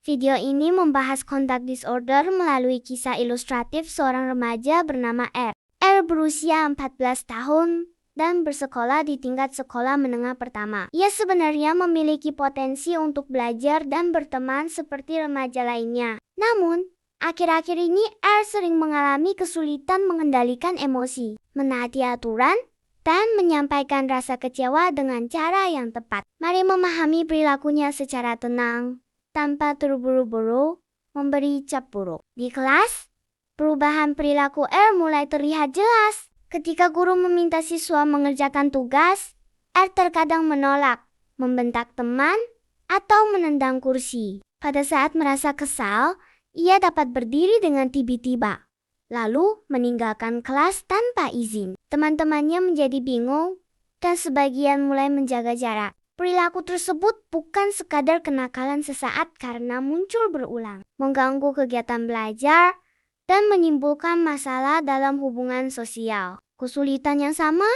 Video ini membahas conduct disorder melalui kisah ilustratif seorang remaja bernama R. R berusia 14 tahun dan bersekolah di tingkat sekolah menengah pertama. Ia sebenarnya memiliki potensi untuk belajar dan berteman seperti remaja lainnya. Namun, akhir-akhir ini R sering mengalami kesulitan mengendalikan emosi, menaati aturan, dan menyampaikan rasa kecewa dengan cara yang tepat. Mari memahami perilakunya secara tenang, tanpa terburu-buru memberi cap buruk. Di kelas, perubahan perilaku R mulai terlihat jelas. Ketika guru meminta siswa mengerjakan tugas, R terkadang menolak, membentak teman, atau menendang kursi. Pada saat merasa kesal, ia dapat berdiri dengan tiba-tiba, lalu meninggalkan kelas tanpa izin. Teman-temannya menjadi bingung, dan sebagian mulai menjaga jarak. Perilaku tersebut bukan sekadar kenakalan sesaat karena muncul berulang, mengganggu kegiatan belajar, dan menimbulkan masalah dalam hubungan sosial. Kesulitan yang sama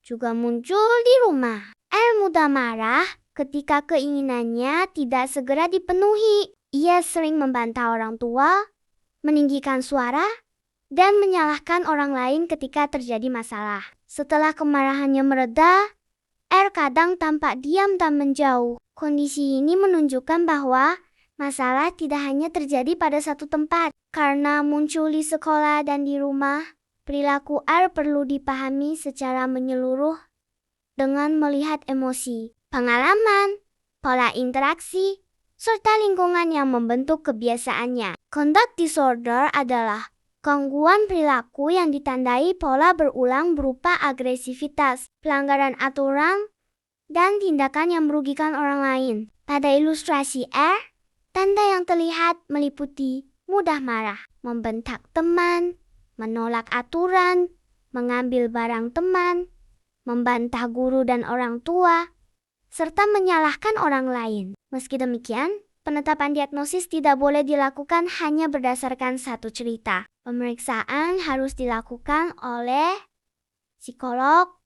juga muncul di rumah. R mudah marah ketika keinginannya tidak segera dipenuhi. Ia sering membantah orang tua, meninggikan suara, dan menyalahkan orang lain ketika terjadi masalah. Setelah kemarahannya mereda, R kadang tampak diam dan menjauh. Kondisi ini menunjukkan bahwa masalah tidak hanya terjadi pada satu tempat. Karena muncul di sekolah dan di rumah, perilaku R perlu dipahami secara menyeluruh dengan melihat emosi, pengalaman, pola interaksi, serta lingkungan yang membentuk kebiasaannya. Conduct disorder adalah gangguan perilaku yang ditandai pola berulang berupa agresivitas, pelanggaran aturan, dan tindakan yang merugikan orang lain. Pada ilustrasi R, tanda yang terlihat meliputi mudah marah, membentak teman, menolak aturan, mengambil barang teman, membantah guru dan orang tua, serta menyalahkan orang lain. Meski demikian, penetapan diagnosis tidak boleh dilakukan hanya berdasarkan satu cerita. Pemeriksaan harus dilakukan oleh psikolog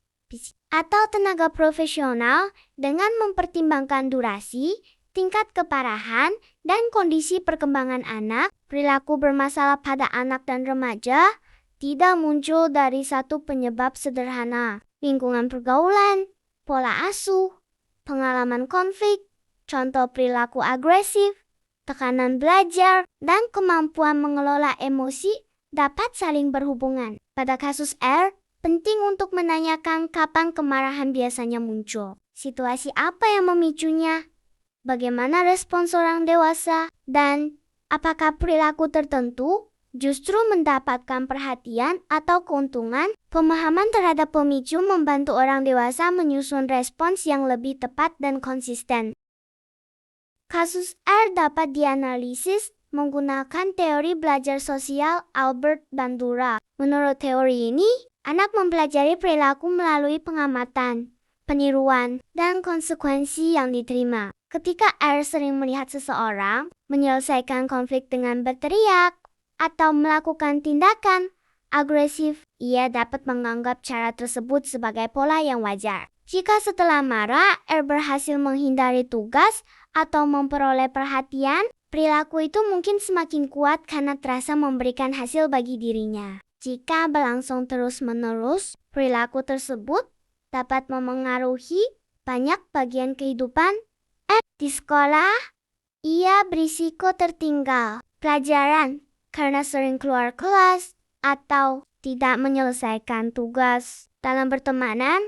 atau tenaga profesional dengan mempertimbangkan durasi, tingkat keparahan, dan kondisi perkembangan anak. Perilaku bermasalah pada anak dan remaja tidak muncul dari satu penyebab sederhana. Lingkungan pergaulan, pola asuh, pengalaman konflik, contoh perilaku agresif, tekanan belajar, dan kemampuan mengelola emosi dapat saling berhubungan. Pada kasus R, penting untuk menanyakan kapan kemarahan biasanya muncul, situasi apa yang memicunya, bagaimana respons orang dewasa, dan apakah perilaku tertentu justru mendapatkan perhatian atau keuntungan. Pemahaman terhadap pemicu membantu orang dewasa menyusun respons yang lebih tepat dan konsisten. Kasus R dapat dianalisis menggunakan teori belajar sosial Albert Bandura. Menurut teori ini, anak mempelajari perilaku melalui pengamatan, peniruan, dan konsekuensi yang diterima. Ketika R sering melihat seseorang menyelesaikan konflik dengan berteriak atau melakukan tindakan agresif, ia dapat menganggap cara tersebut sebagai pola yang wajar. Jika setelah marah, R berhasil menghindari tugas atau memperoleh perhatian, perilaku itu mungkin semakin kuat karena terasa memberikan hasil bagi dirinya. Jika berlangsung terus-menerus, perilaku tersebut dapat memengaruhi banyak bagian kehidupan. Di sekolah, ia berisiko tertinggal pelajaran karena sering keluar kelas atau tidak menyelesaikan tugas. Dalam pertemanan,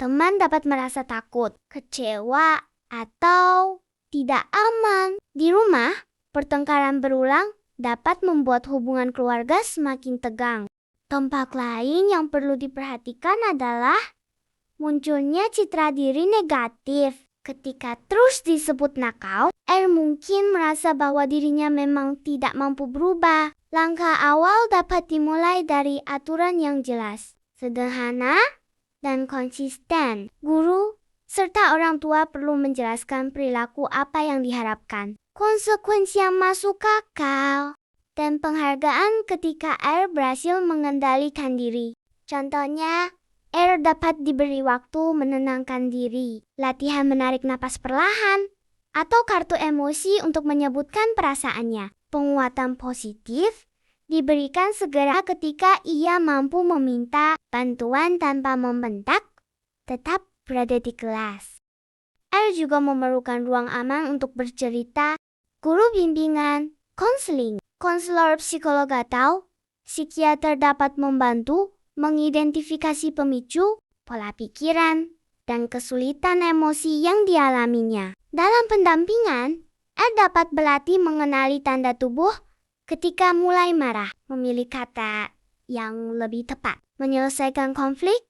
teman dapat merasa takut, kecewa, atau tidak aman. Di rumah, pertengkaran berulang dapat membuat hubungan keluarga semakin tegang. Dampak lain yang perlu diperhatikan adalah munculnya citra diri negatif. Ketika terus disebut nakal, R mungkin merasa bahwa dirinya memang tidak mampu berubah. Langkah awal dapat dimulai dari aturan yang jelas, sederhana, dan konsisten. Guru serta orang tua perlu menjelaskan perilaku apa yang diharapkan, konsekuensi yang masuk akal, dan penghargaan ketika R berhasil mengendalikan diri. Contohnya, R dapat diberi waktu menenangkan diri, latihan menarik napas perlahan, atau kartu emosi untuk menyebutkan perasaannya. Penguatan positif diberikan segera ketika ia mampu meminta bantuan tanpa membentak, tetap berada di kelas. R juga memerlukan ruang aman untuk bercerita, guru bimbingan, konseling, konselor psikolog atau psikiater dapat membantu mengidentifikasi pemicu, pola pikiran, dan kesulitan emosi yang dialaminya. Dalam pendampingan, R dapat berlatih mengenali tanda tubuh ketika mulai marah, memilih kata yang lebih tepat, menyelesaikan konflik,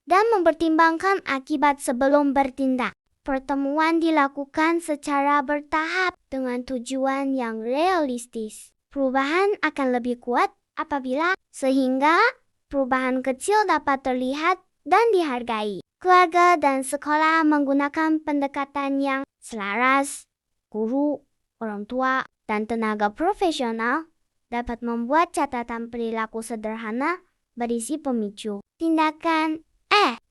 dan mempertimbangkan akibat sebelum bertindak. Pertemuan dilakukan secara bertahap dengan tujuan yang realistis. Perubahan akan lebih kuat apabila sehingga perubahan kecil dapat terlihat dan dihargai. Keluarga dan sekolah menggunakan pendekatan yang selaras. Guru, orang tua, dan tenaga profesional dapat membuat catatan perilaku sederhana berisi pemicu, tindakan,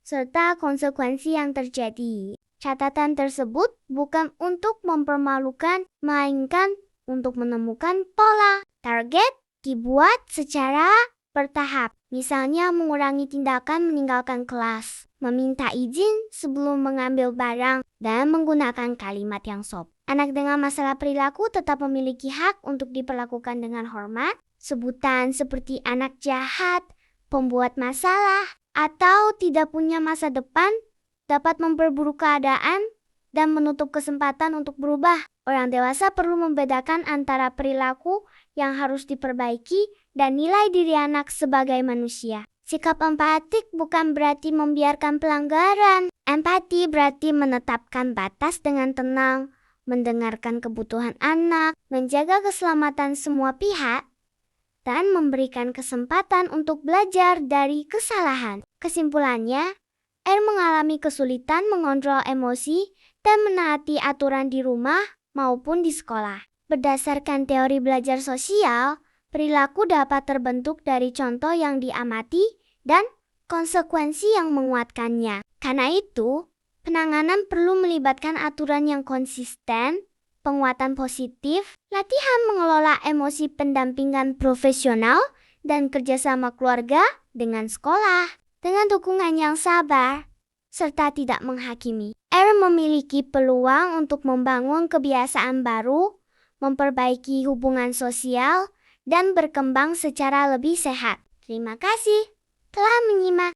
serta konsekuensi yang terjadi. Catatan tersebut bukan untuk mempermalukan, melainkan untuk menemukan pola. Target dibuat secara bertahap, misalnya mengurangi tindakan meninggalkan kelas, meminta izin sebelum mengambil barang, dan menggunakan kalimat yang sopan. Anak dengan masalah perilaku tetap memiliki hak untuk diperlakukan dengan hormat. Sebutan seperti anak jahat, pembuat masalah, atau tidak punya masa depan dapat memperburuk keadaan dan menutup kesempatan untuk berubah. Orang dewasa perlu membedakan antara perilaku yang harus diperbaiki dan nilai diri anak sebagai manusia. Sikap empatik bukan berarti membiarkan pelanggaran. Empati berarti menetapkan batas dengan tenang, mendengarkan kebutuhan anak, menjaga keselamatan semua pihak, dan memberikan kesempatan untuk belajar dari kesalahan. Kesimpulannya, R mengalami kesulitan mengontrol emosi dan menaati aturan di rumah maupun di sekolah. Berdasarkan teori belajar sosial, perilaku dapat terbentuk dari contoh yang diamati dan konsekuensi yang menguatkannya. Karena itu, penanganan perlu melibatkan aturan yang konsisten, penguatan positif, latihan mengelola emosi, pendampingan profesional, dan kerjasama keluarga dengan sekolah. Dengan dukungan yang sabar, serta tidak menghakimi, R memiliki peluang untuk membangun kebiasaan baru, memperbaiki hubungan sosial, dan berkembang secara lebih sehat. Terima kasih telah menyimak.